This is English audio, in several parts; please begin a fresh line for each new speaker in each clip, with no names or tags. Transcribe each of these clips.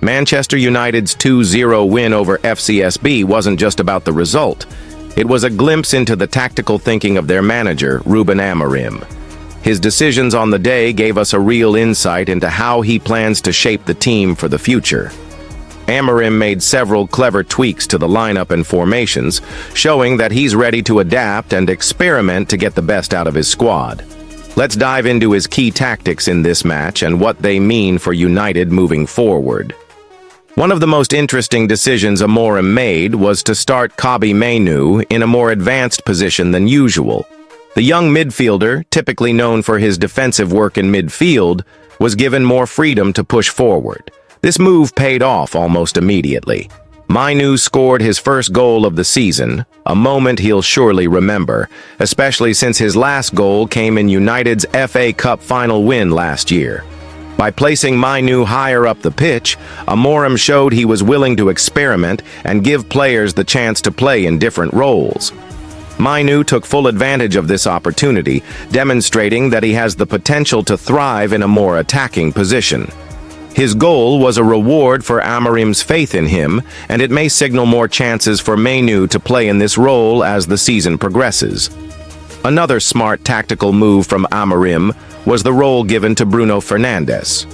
Manchester United's 2-0 win over FCSB wasn't just about the result. It was a glimpse into the tactical thinking of their manager, Ruben Amorim. His decisions on the day gave us a real insight into how he plans to shape the team for the future. Amorim made several clever tweaks to the lineup and formations, showing that he's ready to adapt and experiment to get the best out of his squad. Let's dive into his key tactics in this match and what they mean for United moving forward. One of the most interesting decisions Amorim made was to start Kobbie Mainoo in a more advanced position than usual. The young midfielder, typically known for his defensive work in midfield, was given more freedom to push forward. This move paid off almost immediately. Mainoo scored his first goal of the season, a moment he'll surely remember, especially since his last goal came in United's FA Cup final win last year. By placing Mainoo higher up the pitch, Amorim showed he was willing to experiment and give players the chance to play in different roles. Mainoo took full advantage of this opportunity, demonstrating that he has the potential to thrive in a more attacking position. His goal was a reward for Amorim's faith in him, and it may signal more chances for Mainoo to play in this role as the season progresses. Another smart tactical move from Amorim was the role given to Bruno Fernandes.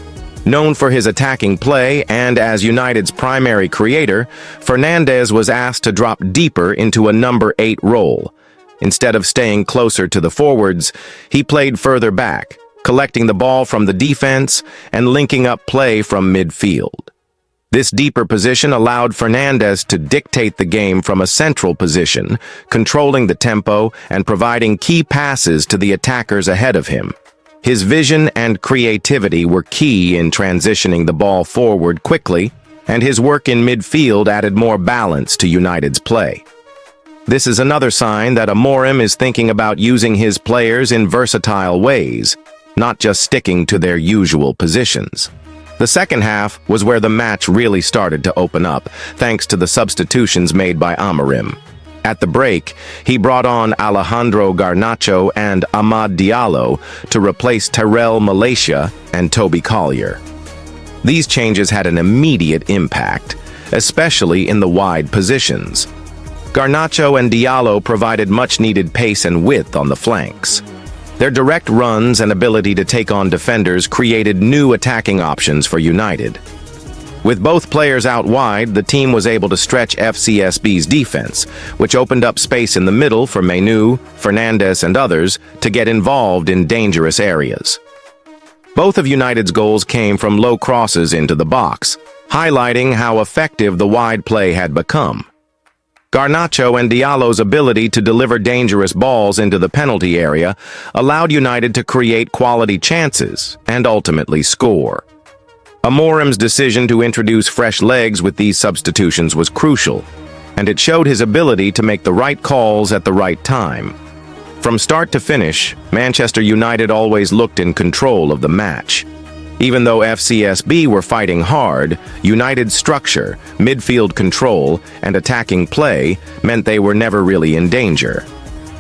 Known for his attacking play and as United's primary creator, Fernandes was asked to drop deeper into a number 8 role. Instead of staying closer to the forwards, he played further back, collecting the ball from the defense and linking up play from midfield. This deeper position allowed Fernandes to dictate the game from a central position, controlling the tempo and providing key passes to the attackers ahead of him. His vision and creativity were key in transitioning the ball forward quickly, and his work in midfield added more balance to United's play. This is another sign that Amorim is thinking about using his players in versatile ways, not just sticking to their usual positions. The second half was where the match really started to open up, thanks to the substitutions made by Amorim. At the break, he brought on Alejandro Garnacho and Amad Diallo to replace Tyrell Malacia and Toby Collier. These changes had an immediate impact, especially in the wide positions. Garnacho and Diallo provided much-needed pace and width on the flanks. Their direct runs and ability to take on defenders created new attacking options for United. With both players out wide, the team was able to stretch FCSB's defense, which opened up space in the middle for Mainoo, Fernandes, and others to get involved in dangerous areas. Both of United's goals came from low crosses into the box, highlighting how effective the wide play had become. Garnacho and Diallo's ability to deliver dangerous balls into the penalty area allowed United to create quality chances and ultimately score. Amorim's decision to introduce fresh legs with these substitutions was crucial, and it showed his ability to make the right calls at the right time. From start to finish, Manchester United always looked in control of the match. Even though FCSB were fighting hard, United's structure, midfield control, and attacking play meant they were never really in danger.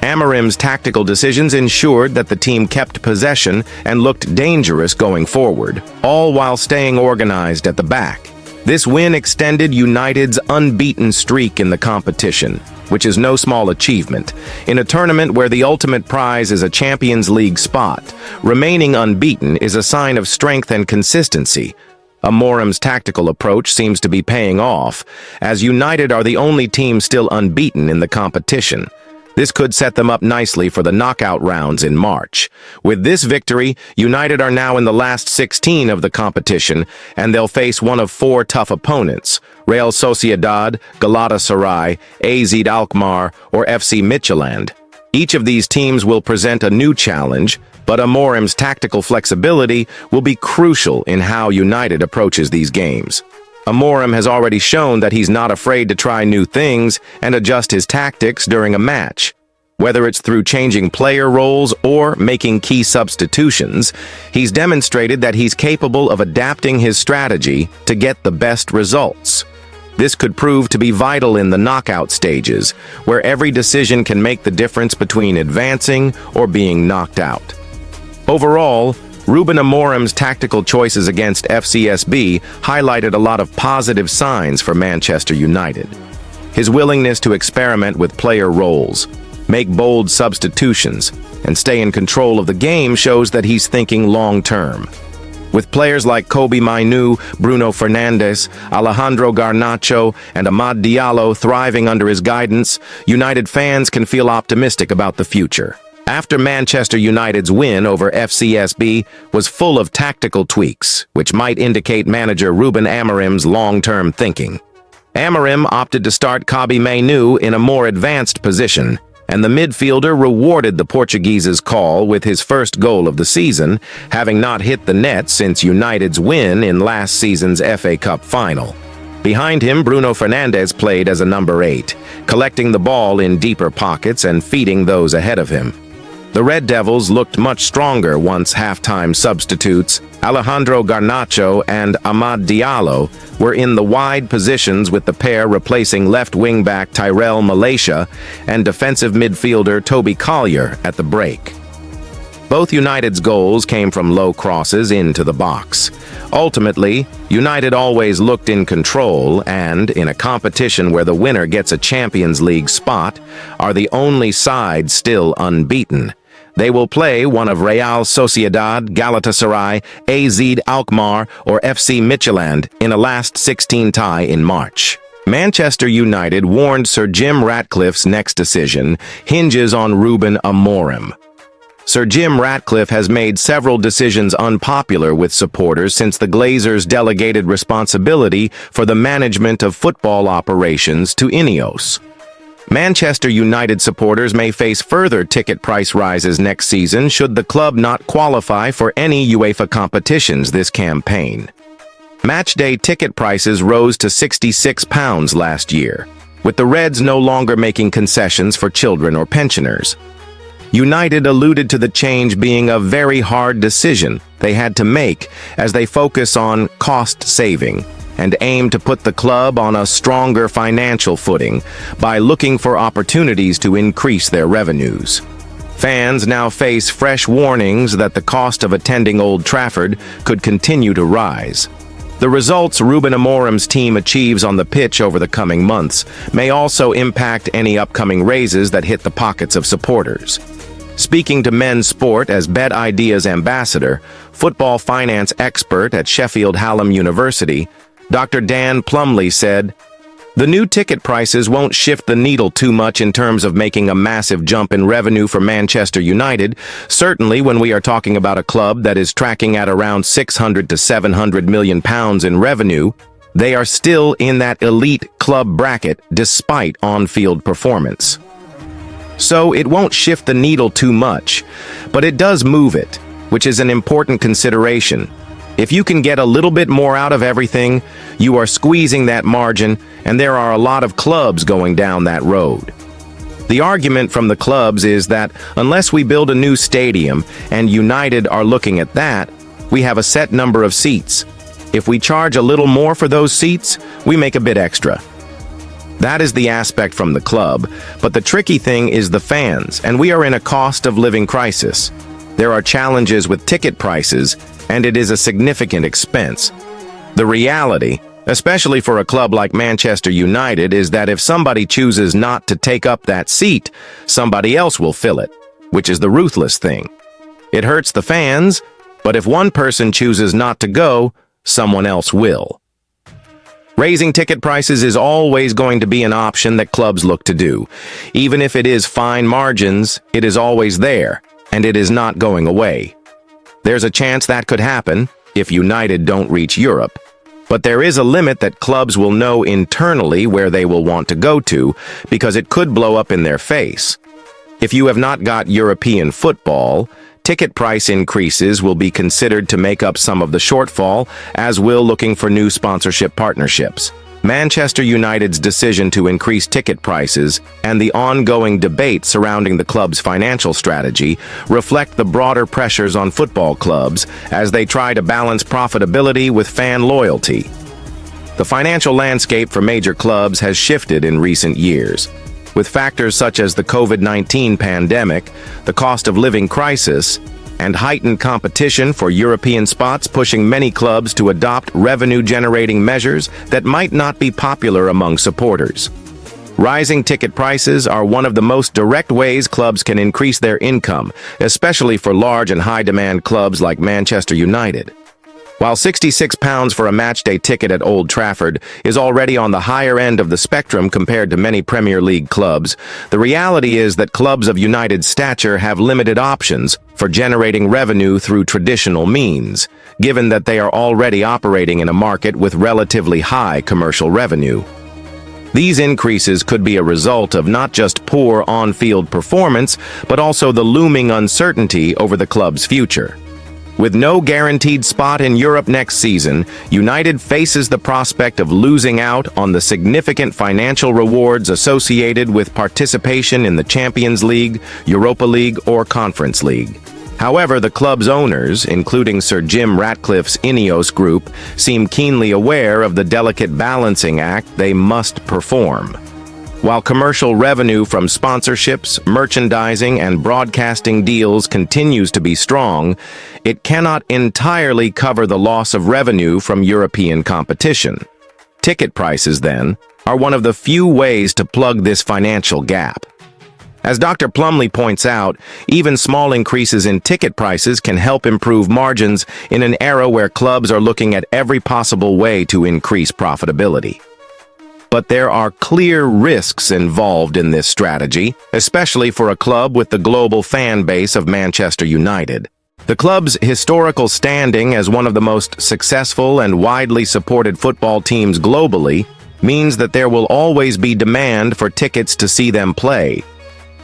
Amorim's tactical decisions ensured that the team kept possession and looked dangerous going forward, all while staying organized at the back. This win extended United's unbeaten streak in the competition, which is no small achievement. In a tournament where the ultimate prize is a Champions League spot, remaining unbeaten is a sign of strength and consistency. Amorim's tactical approach seems to be paying off, as United are the only team still unbeaten in the competition. This could set them up nicely for the knockout rounds in March. With this victory, United are now in the last 16 of the competition, and they'll face one of 4 tough opponents: Real Sociedad, Galatasaray, AZ Alkmaar, or FC Midtjylland. Each of these teams will present a new challenge, but Amorim's tactical flexibility will be crucial in how United approaches these games. Amorim has already shown that he's not afraid to try new things and adjust his tactics during a match. Whether it's through changing player roles or making key substitutions, he's demonstrated that he's capable of adapting his strategy to get the best results. This could prove to be vital in the knockout stages, where every decision can make the difference between advancing or being knocked out. Overall, Ruben Amorim's tactical choices against FCSB highlighted a lot of positive signs for Manchester United. His willingness to experiment with player roles, make bold substitutions, and stay in control of the game shows that he's thinking long-term. With players like Kobbie Mainoo, Bruno Fernandes, Alejandro Garnacho, and Amad Diallo thriving under his guidance, United fans can feel optimistic about the future. After Manchester United's win over FCSB was full of tactical tweaks, which might indicate manager Ruben Amorim's long-term thinking. Amorim opted to start Kobbie Mainoo in a more advanced position, and the midfielder rewarded the Portuguese's call with his first goal of the season, having not hit the net since United's win in last season's FA Cup final. Behind him, Bruno Fernandes played as a number 8, collecting the ball in deeper pockets and feeding those ahead of him. The Red Devils looked much stronger once halftime substitutes Alejandro Garnacho and Amad Diallo were in the wide positions, with the pair replacing left wing-back Tyrell Malacia and defensive midfielder Toby Collier at the break. Both United's goals came from low crosses into the box. Ultimately, United always looked in control and, in a competition where the winner gets a Champions League spot, are the only side still unbeaten. They will play one of Real Sociedad, Galatasaray, AZ Alkmaar, or FC Midtjylland in a last 16 tie in March. Manchester United warned Sir Jim Ratcliffe's next decision hinges on Ruben Amorim. Sir Jim Ratcliffe has made several decisions unpopular with supporters since the Glazers delegated responsibility for the management of football operations to Ineos. Manchester United supporters may face further ticket price rises next season should the club not qualify for any UEFA competitions this campaign. Matchday ticket prices rose to £66 last year, with the Reds no longer making concessions for children or pensioners. United alluded to the change being a very hard decision they had to make as they focus on cost saving and aim to put the club on a stronger financial footing by looking for opportunities to increase their revenues. Fans now face fresh warnings that the cost of attending Old Trafford could continue to rise. The results Ruben Amorim's team achieves on the pitch over the coming months may also impact any upcoming raises that hit the pockets of supporters. Speaking to Men's Sport as Bet Ideas ambassador, football finance expert at Sheffield Hallam University, Dr. Dan Plumley said, "The new ticket prices won't shift the needle too much in terms of making a massive jump in revenue for Manchester United, certainly when we are talking about a club that is tracking at around £600 to £700 million in revenue. They are still in that elite club bracket despite on-field performance. So it won't shift the needle too much, but it does move it, which is an important consideration. If you can get a little bit more out of everything, you are squeezing that margin, and there are a lot of clubs going down that road." The argument from the clubs is that unless we build a new stadium, and United are looking at that, we have a set number of seats. If we charge a little more for those seats, we make a bit extra. That is the aspect from the club, but the tricky thing is the fans, and we are in a cost of living crisis. There are challenges with ticket prices, and it is a significant expense. The reality, especially for a club like Manchester United, is that if somebody chooses not to take up that seat, somebody else will fill it, which is the ruthless thing. It hurts the fans, but if one person chooses not to go, someone else will. Raising ticket prices is always going to be an option that clubs look to do. Even if it is fine margins, it is always there, and it is not going away. There's a chance that could happen if United don't reach Europe. But there is a limit that clubs will know internally where they will want to go to, because it could blow up in their face. If you have not got European football, ticket price increases will be considered to make up some of the shortfall, as will looking for new sponsorship partnerships. Manchester United's decision to increase ticket prices and the ongoing debate surrounding the club's financial strategy reflect the broader pressures on football clubs as they try to balance profitability with fan loyalty. The financial landscape for major clubs has shifted in recent years, with factors such as the COVID-19 pandemic, the cost of living crisis, and heightened competition for European spots pushing many clubs to adopt revenue-generating measures that might not be popular among supporters. Rising ticket prices are one of the most direct ways clubs can increase their income, especially for large and high-demand clubs like Manchester United. While £66 for a matchday ticket at Old Trafford is already on the higher end of the spectrum compared to many Premier League clubs, the reality is that clubs of United's stature have limited options for generating revenue through traditional means, given that they are already operating in a market with relatively high commercial revenue. These increases could be a result of not just poor on-field performance, but also the looming uncertainty over the club's future. With no guaranteed spot in Europe next season, United faces the prospect of losing out on the significant financial rewards associated with participation in the Champions League, Europa League, or Conference League. However, the club's owners, including Sir Jim Ratcliffe's Ineos Group, seem keenly aware of the delicate balancing act they must perform. While commercial revenue from sponsorships, merchandising, and broadcasting deals continues to be strong, it cannot entirely cover the loss of revenue from European competition. Ticket prices, then, are one of the few ways to plug this financial gap. As Dr. Plumley points out, even small increases in ticket prices can help improve margins in an era where clubs are looking at every possible way to increase profitability. But there are clear risks involved in this strategy, especially for a club with the global fan base of Manchester United. The club's historical standing as one of the most successful and widely supported football teams globally means that there will always be demand for tickets to see them play.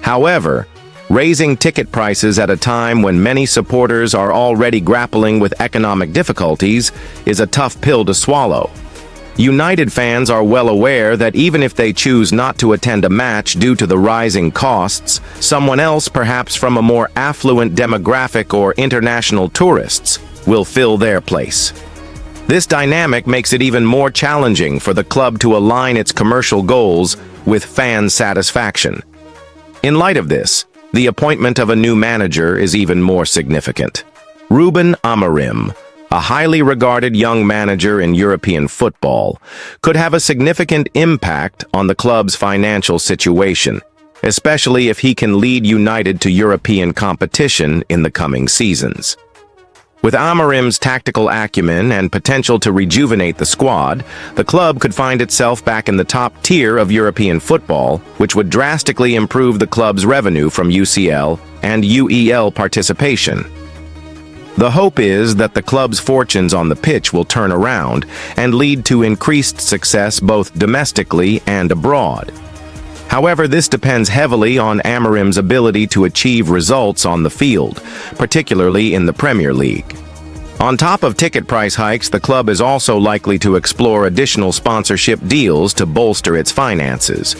However, raising ticket prices at a time when many supporters are already grappling with economic difficulties is a tough pill to swallow. United fans are well aware that even if they choose not to attend a match due to the rising costs, someone else, perhaps from a more affluent demographic or international tourists, will fill their place. This dynamic makes it even more challenging for the club to align its commercial goals with fan satisfaction. In light of this, the appointment of a new manager is even more significant. Ruben Amorim, a highly regarded young manager in European football, could have a significant impact on the club's financial situation, especially if he can lead United to European competition in the coming seasons. With Amorim's tactical acumen and potential to rejuvenate the squad, the club could find itself back in the top tier of European football, which would drastically improve the club's revenue from UCL and UEL participation. The hope is that the club's fortunes on the pitch will turn around and lead to increased success both domestically and abroad. However, this depends heavily on Amorim's ability to achieve results on the field, particularly in the Premier League. On top of ticket price hikes, the club is also likely to explore additional sponsorship deals to bolster its finances.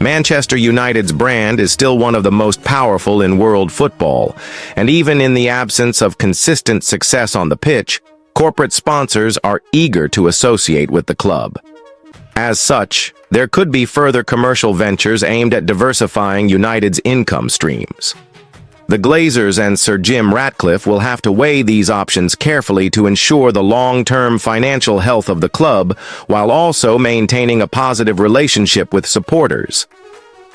Manchester United's brand is still one of the most powerful in world football, and even in the absence of consistent success on the pitch, corporate sponsors are eager to associate with the club. As such, there could be further commercial ventures aimed at diversifying United's income streams. The Glazers and Sir Jim Ratcliffe will have to weigh these options carefully to ensure the long-term financial health of the club, while also maintaining a positive relationship with supporters.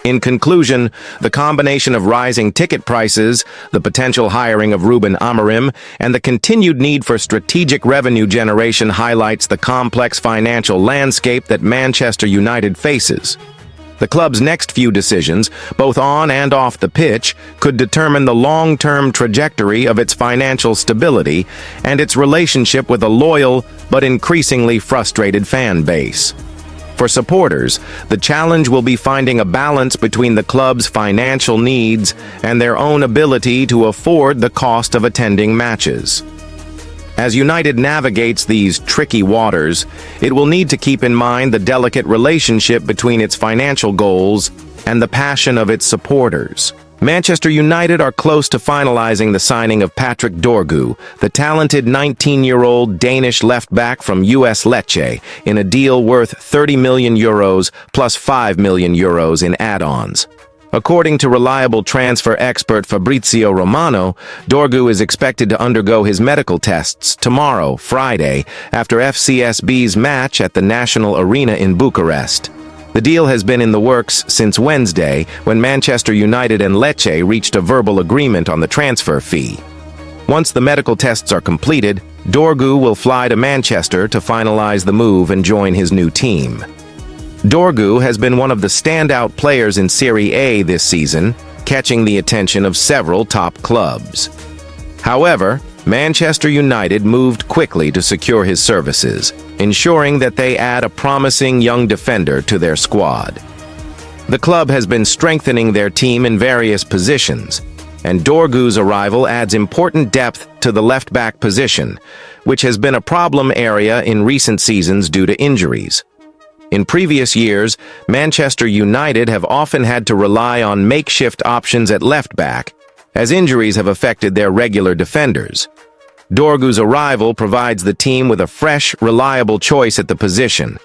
In conclusion, the combination of rising ticket prices, the potential hiring of Ruben Amorim, and the continued need for strategic revenue generation highlights the complex financial landscape that Manchester United faces. The club's next few decisions, both on and off the pitch, could determine the long-term trajectory of its financial stability and its relationship with a loyal but increasingly frustrated fan base. For supporters, the challenge will be finding a balance between the club's financial needs and their own ability to afford the cost of attending matches. As United navigates these tricky waters, it will need to keep in mind the delicate relationship between its financial goals and the passion of its supporters. Manchester United are close to finalizing the signing of Patrick Dorgu, the talented 19-year-old Danish left-back from US Lecce, in a deal worth €30 million plus €5 million in add-ons. According to reliable transfer expert Fabrizio Romano, Dorgu is expected to undergo his medical tests tomorrow, Friday, after FCSB's match at the National Arena in Bucharest. The deal has been in the works since Wednesday, when Manchester United and Lecce reached a verbal agreement on the transfer fee. Once the medical tests are completed, Dorgu will fly to Manchester to finalize the move and join his new team. Dorgu has been one of the standout players in Serie A this season, catching the attention of several top clubs. However, Manchester United moved quickly to secure his services, ensuring that they add a promising young defender to their squad. The club has been strengthening their team in various positions, and Dorgu's arrival adds important depth to the left-back position, which has been a problem area in recent seasons due to injuries. In previous years, Manchester United have often had to rely on makeshift options at left-back, as injuries have affected their regular defenders. Dorgu's arrival provides the team with a fresh, reliable choice at the position.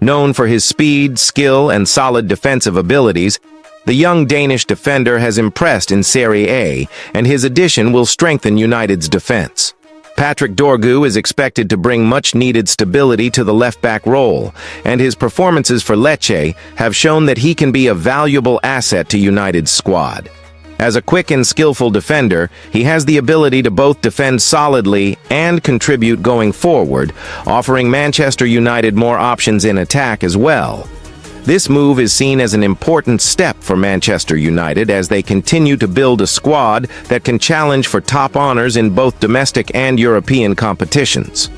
Known for his speed, skill, and solid defensive abilities, the young Danish defender has impressed in Serie A, and his addition will strengthen United's defense. Patrick Dorgu is expected to bring much-needed stability to the left-back role, and his performances for Lecce have shown that he can be a valuable asset to United's squad. As a quick and skillful defender, he has the ability to both defend solidly and contribute going forward, offering Manchester United more options in attack as well. This move is seen as an important step for Manchester United as they continue to build a squad that can challenge for top honors in both domestic and European competitions.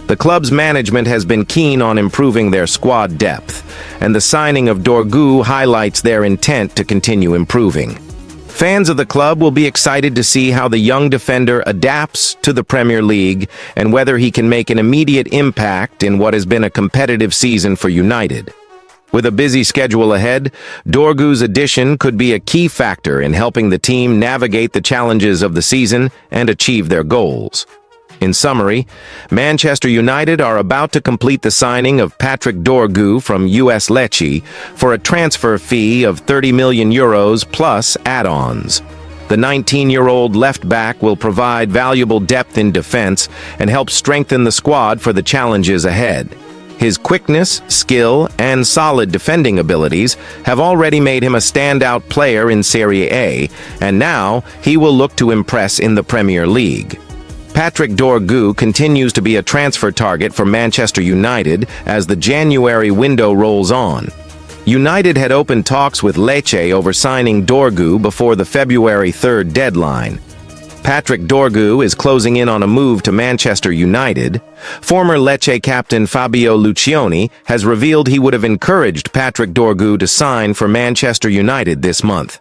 The club's management has been keen on improving their squad depth, and the signing of Dorgu highlights their intent to continue improving. Fans of the club will be excited to see how the young defender adapts to the Premier League and whether he can make an immediate impact in what has been a competitive season for United. With a busy schedule ahead, Dorgu's addition could be a key factor in helping the team navigate the challenges of the season and achieve their goals. In summary, Manchester United are about to complete the signing of Patrick Dorgu from US Lecce for a transfer fee of €30 million plus add-ons. The 19-year-old left-back will provide valuable depth in defense and help strengthen the squad for the challenges ahead. His quickness, skill, and solid defending abilities have already made him a standout player in Serie A, and now he will look to impress in the Premier League. Patrick Dorgu continues to be a transfer target for Manchester United as the January window rolls on. United had opened talks with Lecce over signing Dorgu before the February 3rd deadline. Patrick Dorgu is closing in on a move to Manchester United. Former Lecce captain Fabio Lucioni has revealed he would have encouraged Patrick Dorgu to sign for Manchester United this month.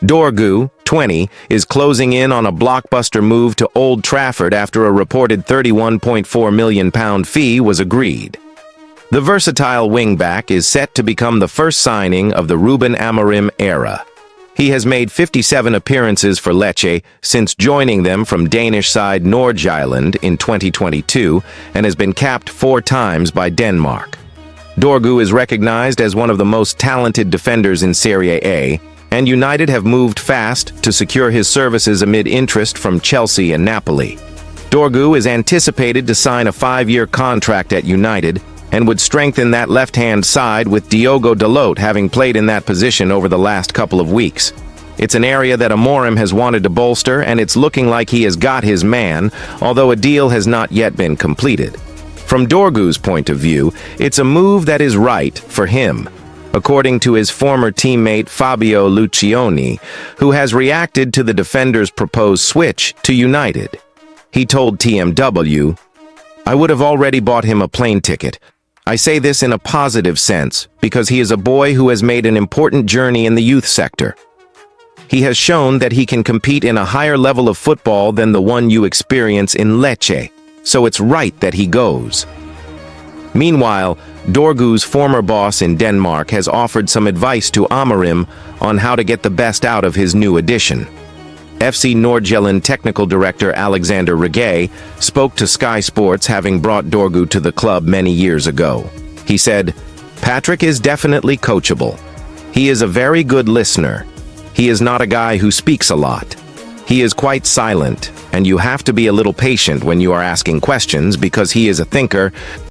Dorgu, 20, is closing in on a blockbuster move to Old Trafford after a reported £31.4 million fee was agreed. The versatile wingback is set to become the first signing of the Ruben Amorim era. He has made 57 appearances for Lecce since joining them from Danish side Nordsjælland in 2022 and has been capped 4 times by Denmark. Dorgu is recognized as one of the most talented defenders in Serie A, and United have moved fast to secure his services amid interest from Chelsea and Napoli. Dorgu is anticipated to sign a 5-year contract at United and would strengthen that left-hand side with Diogo Dalot having played in that position over the last couple of weeks. It's an area that Amorim has wanted to bolster, and it's looking like he has got his man, although a deal has not yet been completed. From Dorgu's point of view, it's a move that is right for him, according to his former teammate Fabio Lucioni, who has reacted to the defender's proposed switch to United. He told TMW, "I would have already bought him a plane ticket. I say this in a positive sense because he is a boy who has made an important journey in the youth sector. He has shown that he can compete in a higher level of football than the one you experience in Lecce, so it's right that he goes." Meanwhile, Dorgu's former boss in Denmark has offered some advice to Amorim on how to get the best out of his new addition. FC Nordsjælland technical director Alexander Regay spoke to Sky Sports, having brought Dorgu to the club many years ago. He said, "Patrick is definitely coachable. He is a very good listener. He is not a guy who speaks a lot. He is quite silent, and you have to be a little patient when you are asking questions because he is a thinker.